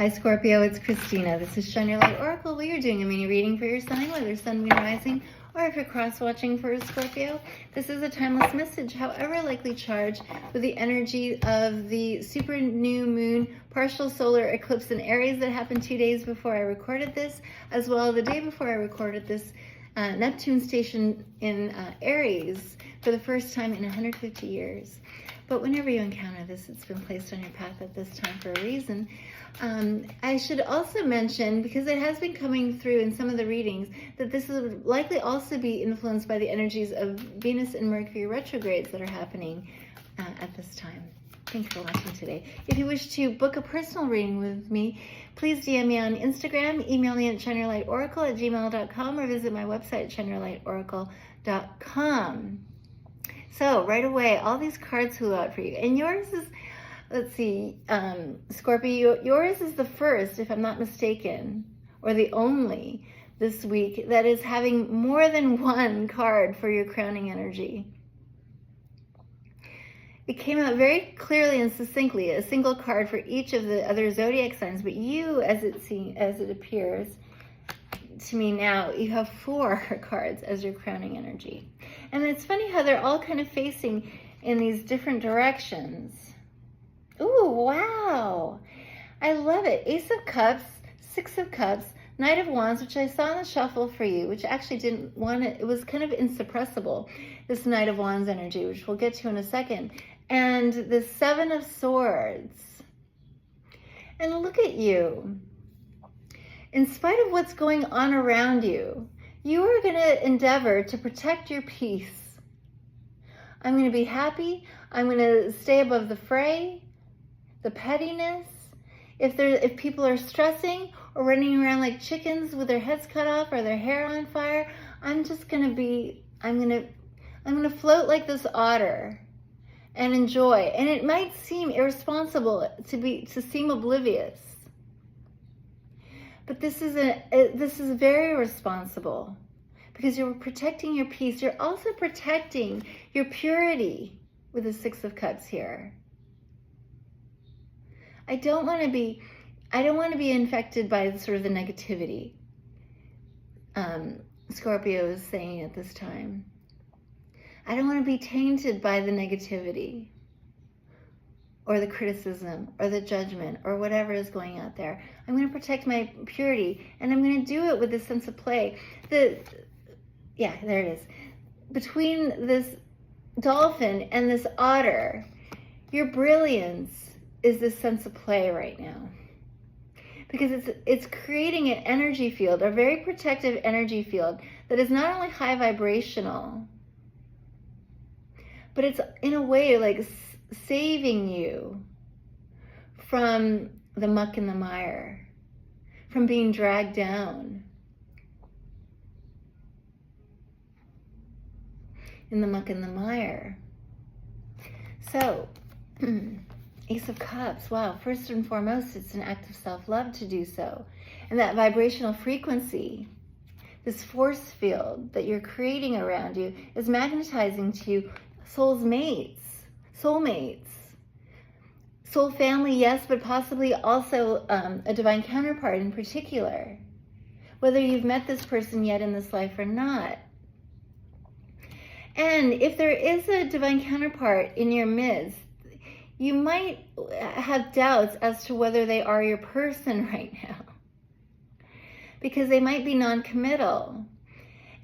Hi Scorpio, it's Christina. This is Shine Your Light Oracle. We are doing a mini reading for your sign, whether sun, moon, rising, or if you're cross-watching for a Scorpio. This is a timeless message, however likely charged with the energy of the super new moon partial solar eclipse in Aries that happened 2 days before I recorded this, as well as the day before I recorded this Neptune station in Aries for the first time in 150 years. But whenever you encounter this, it's been placed on your path at this time for a reason. I should also mention, because it has been coming through in some of the readings, that this will likely also be influenced by the energies of Venus and Mercury retrogrades that are happening at this time. Thank you for watching today. If you wish to book a personal reading with me, please DM me on Instagram, email me at shineyourlightoracle@gmail.com, or visit my website, shineyourlightoracle.com. So right away, all these cards flew out for you. And yours is, let's see, Scorpio, yours is the first, if I'm not mistaken, or the only this week that is having more than one card for your crowning energy. It came out very clearly and succinctly, a single card for each of the other zodiac signs, but you, as it appears to me now, you have 4 cards as your crowning energy. And it's funny how they're all kind of facing in these different directions. Ooh, wow. I love it. Ace of Cups, 6 of Cups, Knight of Wands, which I saw in the shuffle for you, which actually didn't want it. It was kind of insuppressible, this Knight of Wands energy, which we'll get to in a second. And the 7 of Swords. And look at you. In spite of what's going on around you, you are going to endeavor to protect your peace. I'm going to be happy. I'm going to stay above the fray, the pettiness. If people are stressing or running around like chickens with their heads cut off or their hair on fire, I'm going to float like this otter and enjoy. And it might seem irresponsible to seem oblivious. But this is very responsible, because you're protecting your peace. You're also protecting your purity with the 6 of Cups here. I don't want to be infected by sort of the negativity. Scorpio is saying at this time. I don't want to be tainted by the negativity, or the criticism, or the judgment, or whatever is going out there. I'm going to protect my purity, and I'm going to do it with a sense of play. Yeah, there it is. Between this dolphin and this otter, your brilliance is this sense of play right now. Because it's creating an energy field, a very protective energy field that is not only high vibrational, but it's in a way like saving you from the muck and the mire, from being dragged down in the muck and the mire. So, Ace of Cups, wow, first and foremost, it's an act of self-love to do so. And that vibrational frequency, this force field that you're creating around you, is magnetizing to you soulmates, soul family, yes, but possibly also a divine counterpart in particular, whether you've met this person yet in this life or not. And if there is a divine counterpart in your midst, you might have doubts as to whether they are your person right now, because they might be non-committal.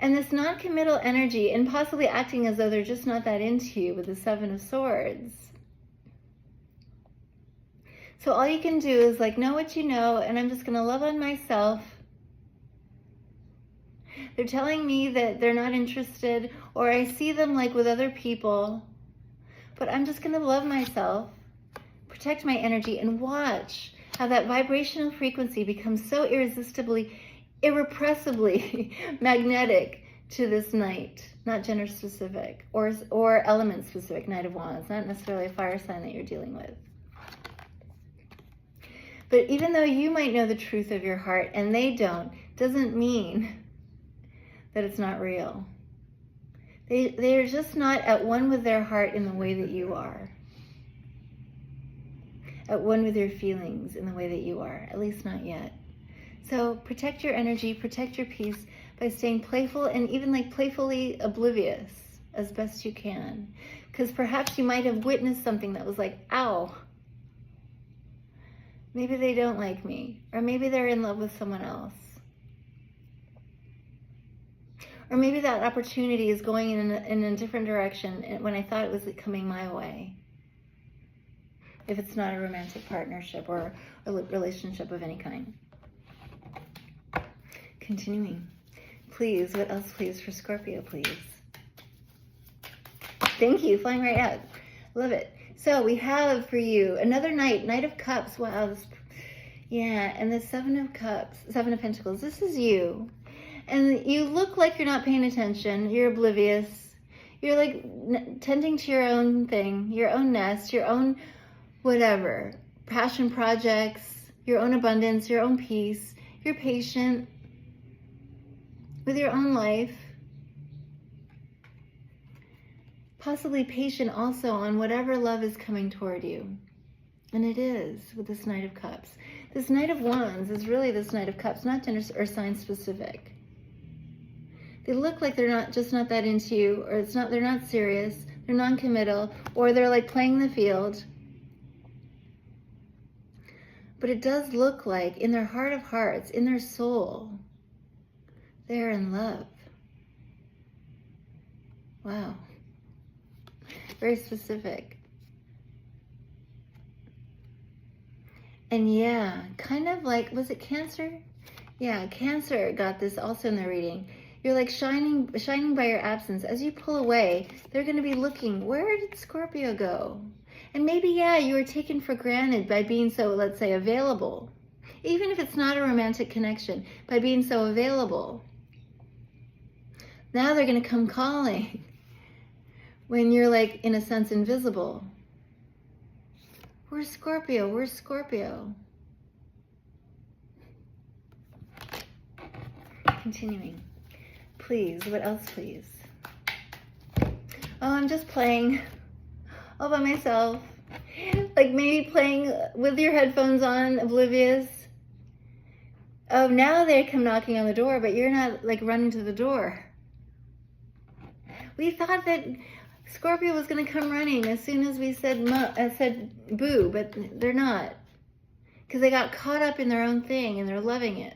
And this non-committal energy, and possibly acting as though they're just not that into you with the 7 of Swords. So all you can do is like, know what you know, and I'm just going to love on myself. They're telling me that they're not interested, or I see them like with other people, but I'm just going to love myself, protect my energy, and watch how that vibrational frequency becomes so irrepressibly magnetic to this knight, not gender specific or element specific, Knight of Wands, not necessarily a fire sign that you're dealing with. But even though you might know the truth of your heart and they don't, doesn't mean that it's not real. They are just not at one with their heart in the way that you are. at one with your feelings in the way that you are, at least not yet. So protect your energy, protect your peace by staying playful and even like playfully oblivious as best you can. Because perhaps you might have witnessed something that was like, ow, maybe they don't like me, or maybe they're in love with someone else. Or maybe that opportunity is going in a different direction when I thought it was coming my way. If it's not a romantic partnership or a relationship of any kind. Continuing. Please, what else please for Scorpio, please? Thank you, flying right out. Love it. So we have for you another night, Knight of Cups. Wow. Yeah, and the Seven of Cups, Seven of Pentacles. This is you. And you look like you're not paying attention. You're oblivious. You're like tending to your own thing, your own nest, your own whatever. Passion projects, your own abundance, your own peace. You're patient with your own life. Possibly patient also on whatever love is coming toward you. And it is with this Knight of Cups. This Knight of Wands is really this Knight of Cups, not gender or sign specific. They look like they're not that into you, or they're not serious, they're non-committal, or they're like playing the field. But it does look like in their heart of hearts, in their soul, they're in love. Wow. Very specific. And yeah, kind of like, was it Cancer? Yeah, Cancer got this also in their reading. You're like shining by your absence. As you pull away, they're going to be looking, where did Scorpio go? And maybe, yeah, you were taken for granted by being so, let's say, available. Even if it's not a romantic connection, by being so available. Now they're going to come calling when you're like, in a sense, invisible. Where's Scorpio? Where's Scorpio? Continuing. Please, what else, please? Oh, I'm just playing all by myself. Like maybe playing with your headphones on, oblivious. Oh, now they come knocking on the door, but you're not like running to the door. We thought that Scorpio was going to come running as soon as we said boo, but they're not. Because they got caught up in their own thing and they're loving it.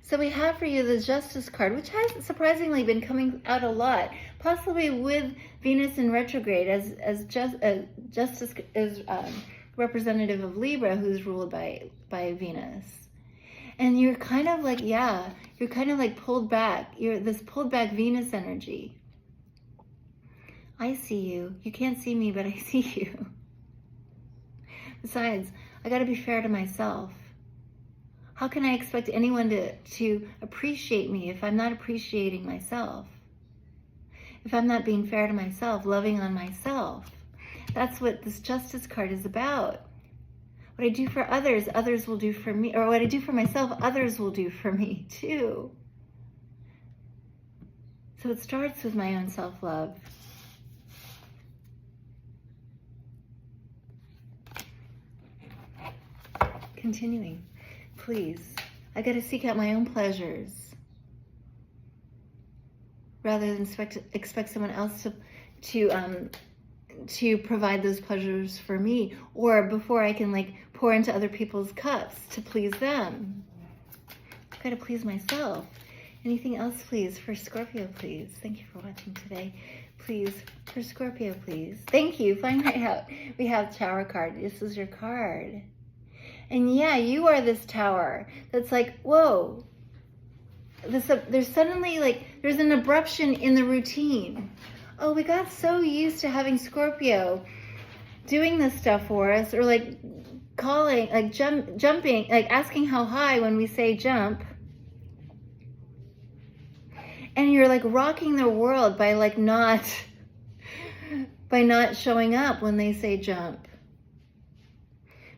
So we have for you the Justice card, which has surprisingly been coming out a lot, possibly with Venus in retrograde, as Justice is representative of Libra, who's ruled by Venus. And you're kind of like, yeah, you're kind of like pulled back. You're this pulled back Venus energy. I see you. You can't see me, but I see you. Besides, I got to be fair to myself. How can I expect anyone to appreciate me if I'm not appreciating myself? If I'm not being fair to myself, loving on myself? That's what this Justice card is about. What I do for others, others will do for me. Or what I do for myself, others will do for me too. So it starts with my own self-love. Continuing. Please, I got to seek out my own pleasures rather than expect someone else to provide those pleasures for me, or before I can like pour into other people's cups to please them. I've got to please myself. Anything else, please, for Scorpio, please? Thank you for watching today. Please, for Scorpio, please. Thank you. Flying right out. We have Tower card. This is your card. And yeah, you are this tower that's like, whoa, there's suddenly like, there's an abruption in the routine. Oh, we got so used to having Scorpio doing this stuff for us, or like calling, like jumping, like asking how high when we say jump. And you're like rocking the world by like not showing up when they say jump.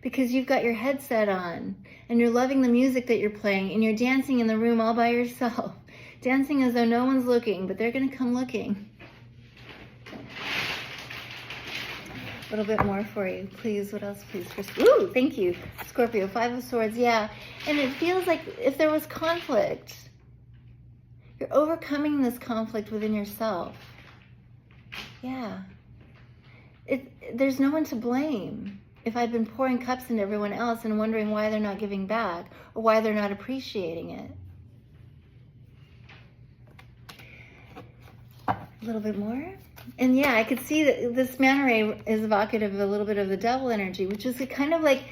Because you've got your headset on and you're loving the music that you're playing and you're dancing in the room all by yourself. Dancing as though no one's looking, but they're going to come looking. A little bit more for you, please. What else, please? Ooh, thank you, Scorpio. 5 of Swords, yeah. And it feels like if there was conflict, you're overcoming this conflict within yourself. Yeah. There's no one to blame. If I've been pouring cups into everyone else and wondering why they're not giving back or why they're not appreciating it. A little bit more. And yeah, I could see that this manta ray is evocative of a little bit of the devil energy, which is a kind of like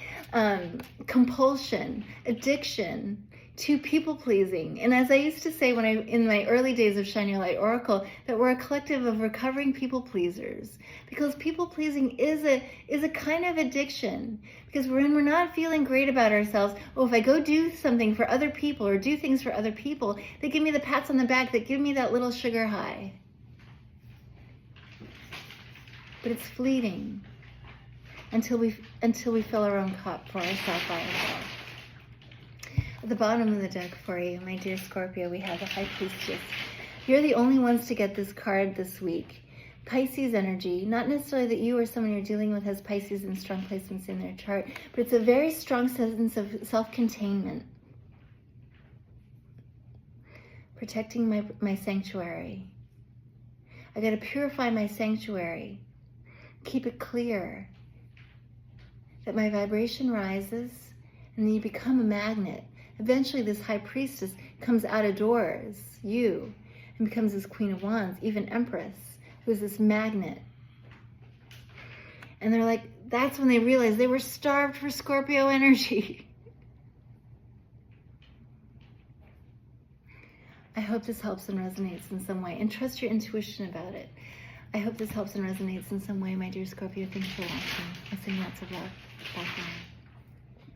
compulsion, addiction to people pleasing. And as I used to say in my early days of Shine Your Light Oracle, that we're a collective of recovering people pleasers, because people pleasing is a kind of addiction. Because when we're not feeling great about ourselves, oh, if I go do something for other people or do things for other people, they give me the pats on the back that give me that little sugar high. But it's fleeting until we fill our own cup for ourselves by ourselves. At the bottom of the deck for you, my dear Scorpio, we have the High Priestess. You're the only ones to get this card this week. Pisces energy, not necessarily that you or someone you're dealing with has Pisces in strong placements in their chart, but it's a very strong sense of self-containment. Protecting my sanctuary. I got to purify my sanctuary. Keep it clear that my vibration rises and then you become a magnet. Eventually this High Priestess comes out of doors, you, and becomes this Queen of Wands, even Empress, who is this magnet. And they're like, that's when they realized they were starved for Scorpio energy. I hope this helps and resonates in some way. And trust your intuition about it. I hope this helps and resonates in some way, my dear Scorpio. Thanks for watching. I send lots of love. Bye for now.